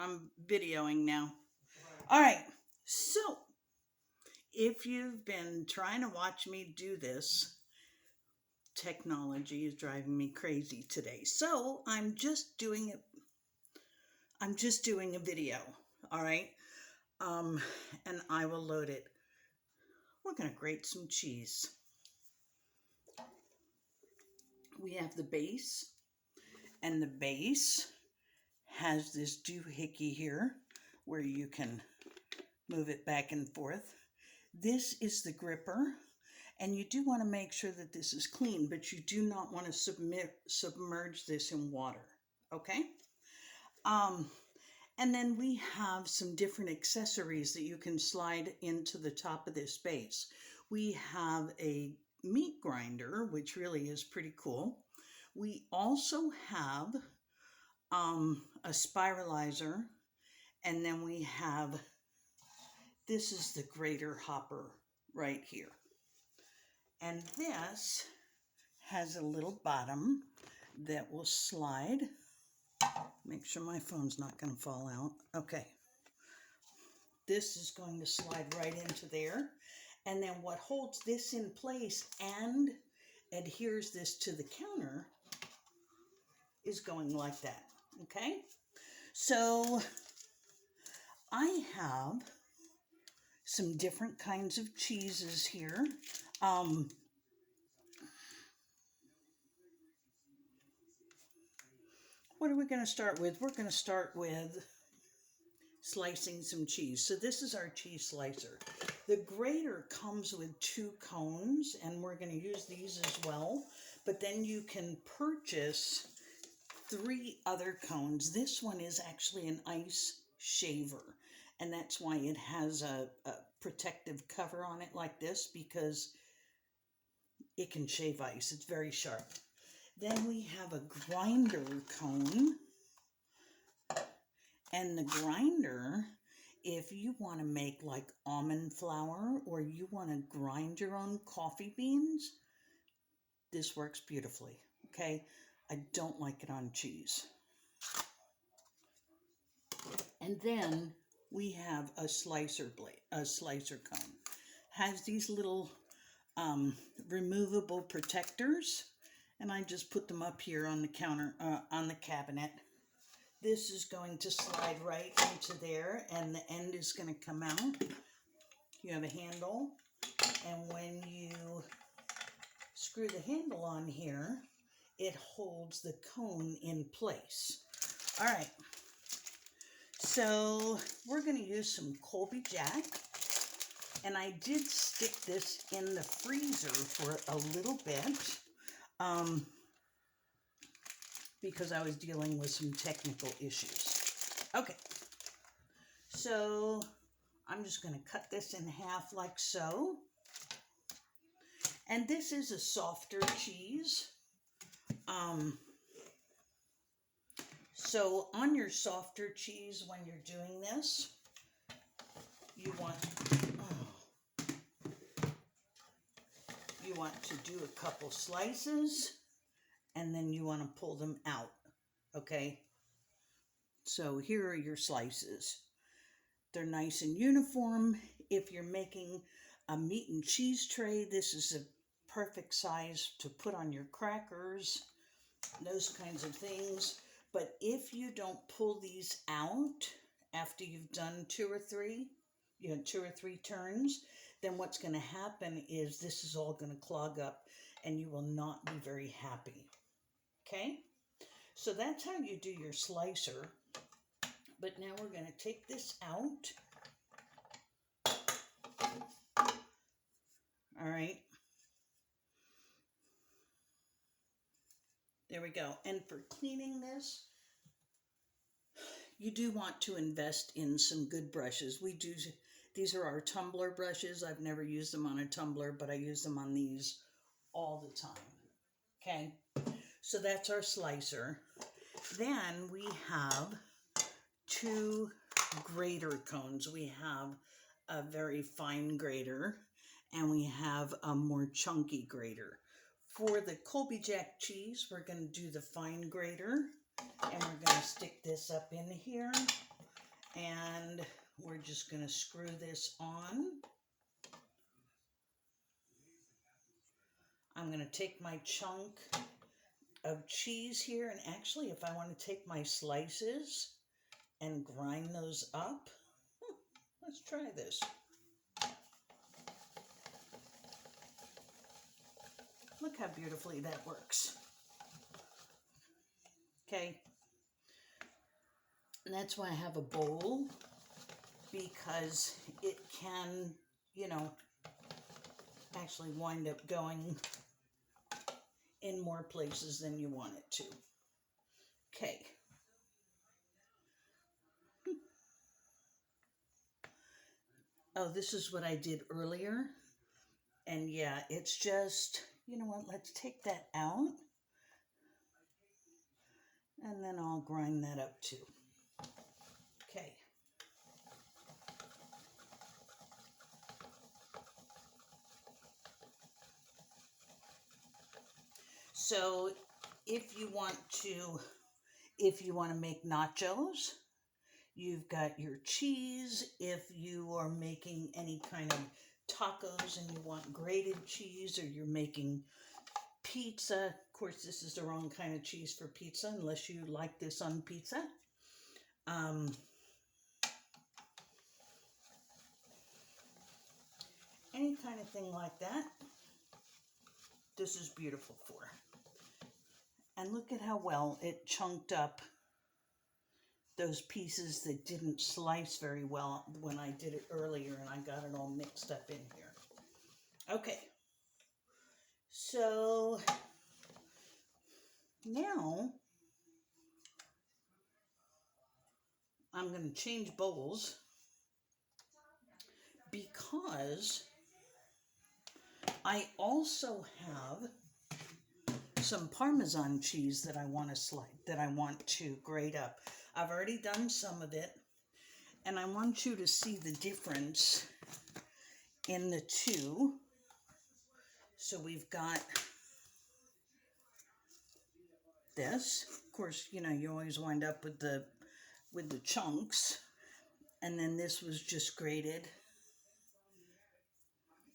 I'm videoing now. All right. So, if you've been trying to watch me do this, technology is driving me crazy today. So, I'm just doing it. I'm just doing a video. All right. And I will load it. We're going to grate some cheese. We have the base, and the base has this doohickey here where you can move it back and forth. This is the gripper, and you do want to make sure that this is clean, but you do not want to submerge this in water, okay? And then we have some different accessories that you can slide into the top of this base. We have a meat grinder, which really is pretty cool. We also have a spiralizer, and then we have, this is the grater hopper right here. And this has a little bottom that will slide. Make sure my phone's not going to fall out. Okay. This is going to slide right into there. And then what holds this in place and adheres this to the counter is going like that. Okay. So I have some different kinds of cheeses here. What are we going to start with? We're going to start with slicing some cheese. So this is our cheese slicer. The grater comes with 2 cones, and we're going to use these as well. But then you can purchase 3 other cones. This one is actually an ice shaver, and that's why it has a protective cover on it like this, because it can shave ice. It's very sharp. Then we have a grinder cone, and the grinder, if you want to make like almond flour or you want to grind your own coffee beans, this works beautifully, okay? I don't like it on cheese. And then we have a slicer blade, a slicer cone. Has these little removable protectors, and I just put them up here on the counter, on the cabinet. This is going to slide right into there, and the end is going to come out. You have a handle, and when you screw the handle on here, it holds the cone in place. All right, so we're going to use some Colby Jack, and I did stick this in the freezer for a little bit because I was dealing with some technical issues. Okay, so I'm just going to cut this in half like so. And this is a softer cheese. So on your softer cheese, when you're doing this, you want to do a couple slices, and then you want to pull them out, okay? So here are your slices. They're nice and uniform. If you're making a meat and cheese tray, this is a perfect size to put on your crackers, those kinds of things. But if you don't pull these out after you've done 2 or 3 turns, then what's going to happen is this is all going to clog up and you will not be very happy. Okay? So that's how you do your slicer. But now we're going to take this out. All right. There we go. And for cleaning this, you do want to invest in some good brushes. These are our tumbler brushes. I've never used them on a tumbler, but I use them on these all the time. Okay, so that's our slicer. Then we have 2 grater cones. We have a very fine grater, and we have a more chunky grater. For the Colby Jack cheese, we're going to do the fine grater. And we're going to stick this up in here, and we're just going to screw this on. I'm going to take my chunk of cheese here, and actually if I want to take my slices and grind those up, let's try this. Look how beautifully that works. Okay, and that's why I have a bowl, because it can, you know, actually wind up going in more places than you want it to. Okay. Oh, this is what I did earlier. And yeah, it's just, you know what, let's take that out. And then I'll grind that up too. Okay. So if you want to make nachos, you've got your cheese. If you are making any kind of tacos and you want grated cheese, or you're making pizza, of course this is the wrong kind of cheese for pizza unless you like this on pizza. Any kind of thing like that, this is beautiful for. And look at how well it chunked up those pieces that didn't slice very well when I did it earlier, and I got it all mixed up in here. Okay, so now I'm going to change bowls, because I also have some Parmesan cheese that I want to grate up. I've already done some of it, and I want you to see the difference in the two. So we've got this. Of course, you know, you always wind up with the chunks, and then this was just grated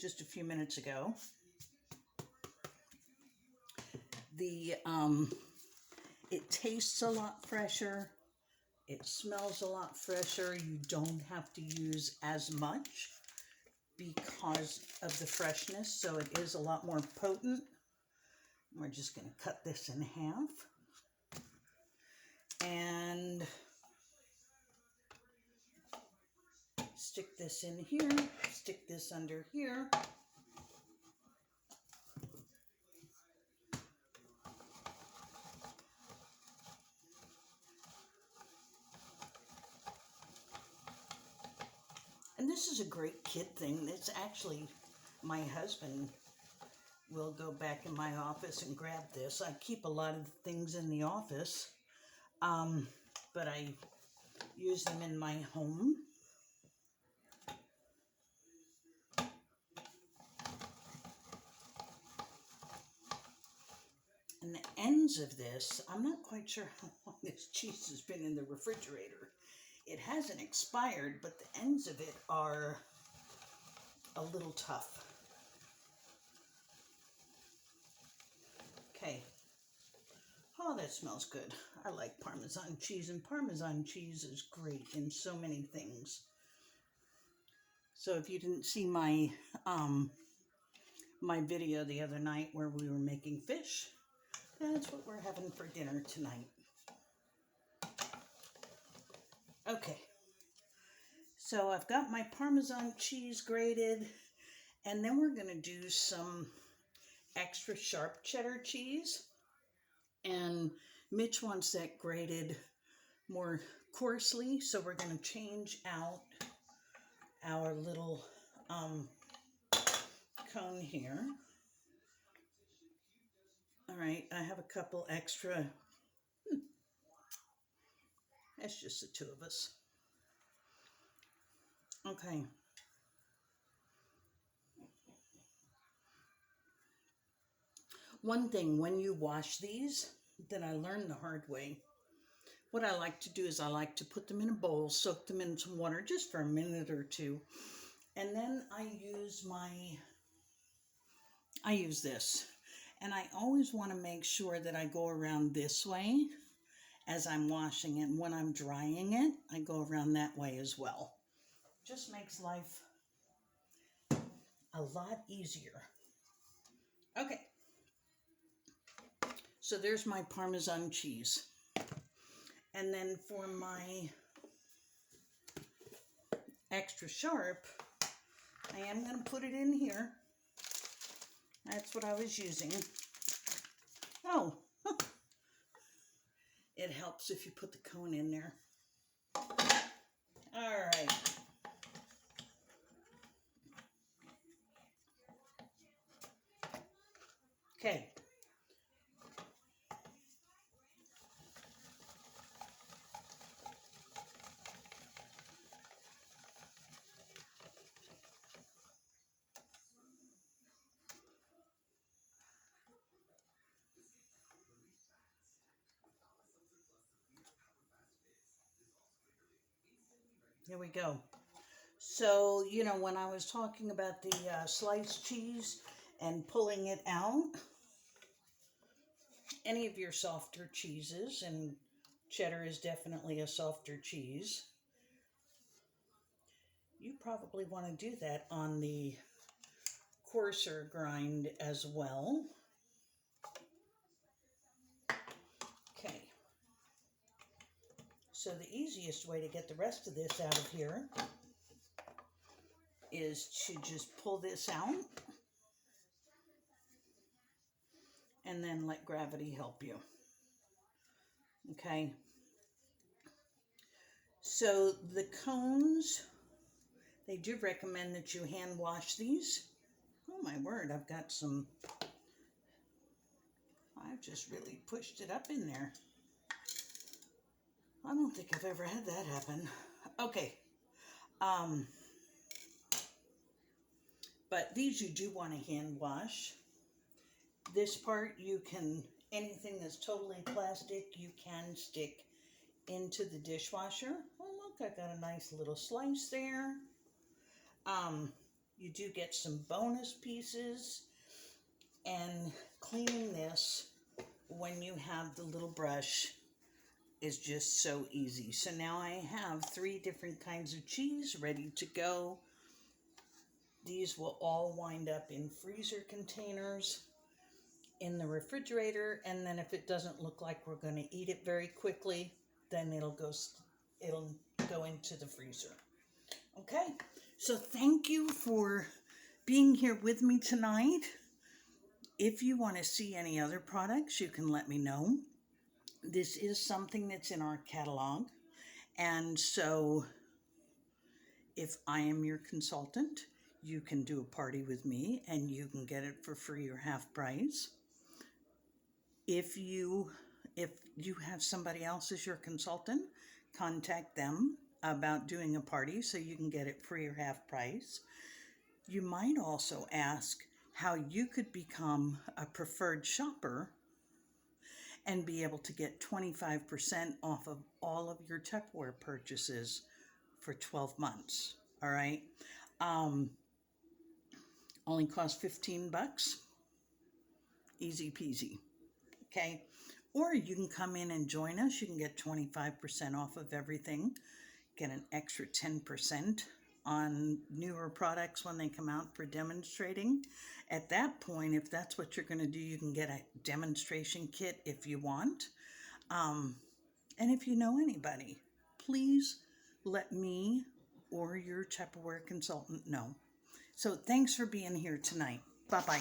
just a few minutes ago. It tastes a lot fresher. It smells a lot fresher. You don't have to use as much because of the freshness, so it is a lot more potent. We're just going to cut this in half. And stick this in here, stick this under here. And this is a great kid thing. It's actually, my husband will go back in my office and grab this. I keep a lot of things in the office, but I use them in my home. And the ends of this, I'm not quite sure how long this cheese has been in the refrigerator. It hasn't expired, but the ends of it are a little tough. Okay. Oh, that smells good. I like Parmesan cheese, and Parmesan cheese is great in so many things. So if you didn't see my my video the other night where we were making fish, that's what we're having for dinner tonight. Okay, so I've got my Parmesan cheese grated, and then we're going to do some extra sharp cheddar cheese. And Mitch wants that grated more coarsely, so we're going to change out our little cone here. All right, I have a couple extra. That's just the two of us. Okay. One thing, when you wash these, that I learned the hard way, what I like to do is I like to put them in a bowl, soak them in some water just for a minute or two, and then I use this. And I always want to make sure that I go around this way as I'm washing it. And when I'm drying it, I go around that way as well. Just makes life a lot easier. Okay, so there's my Parmesan cheese. And then for my extra sharp, I am going to put it in here. That's what I was using. Oh, it helps if you put the cone in there. All right. Okay. Here we go. So, when I was talking about the sliced cheese and pulling it out, any of your softer cheeses, and cheddar is definitely a softer cheese, you probably want to do that on the coarser grind as well. Okay. So the easiest way to get the rest of this out of here is to just pull this out and then let gravity help you. Okay. So the cones, they do recommend that you hand wash these. Oh my word, I've just really pushed it up in there. I don't think I've ever had that happen. Okay. But these you do want to hand wash. This part anything that's totally plastic, you can stick into the dishwasher. Oh look, I got a nice little slice there. You do get some bonus pieces, and cleaning this when you have the little brush is just so easy. So now I have 3 different kinds of cheese ready to go. These will all wind up in freezer containers in the refrigerator, and then if it doesn't look like we're going to eat it very quickly, then it'll go into the freezer. Okay, so thank you for being here with me tonight. If you want to see any other products, you can let me know. This is something that's in our catalog, and so if I am your consultant, you can do a party with me and you can get it for free or half price. If you have somebody else as your consultant, contact them about doing a party so you can get it free or half price. You might also ask how you could become a preferred shopper and be able to get 25% off of all of your Tupperware purchases for 12 months. All right. Only cost $15. Easy peasy. Okay. Or you can come in and join us. You can get 25% off of everything. Get an extra 10% on newer products when they come out for demonstrating. At that point, if that's what you're going to do, you can get a demonstration kit if you want. And if you know anybody, please let me or your Tupperware consultant know. So thanks for being here tonight. Bye-bye.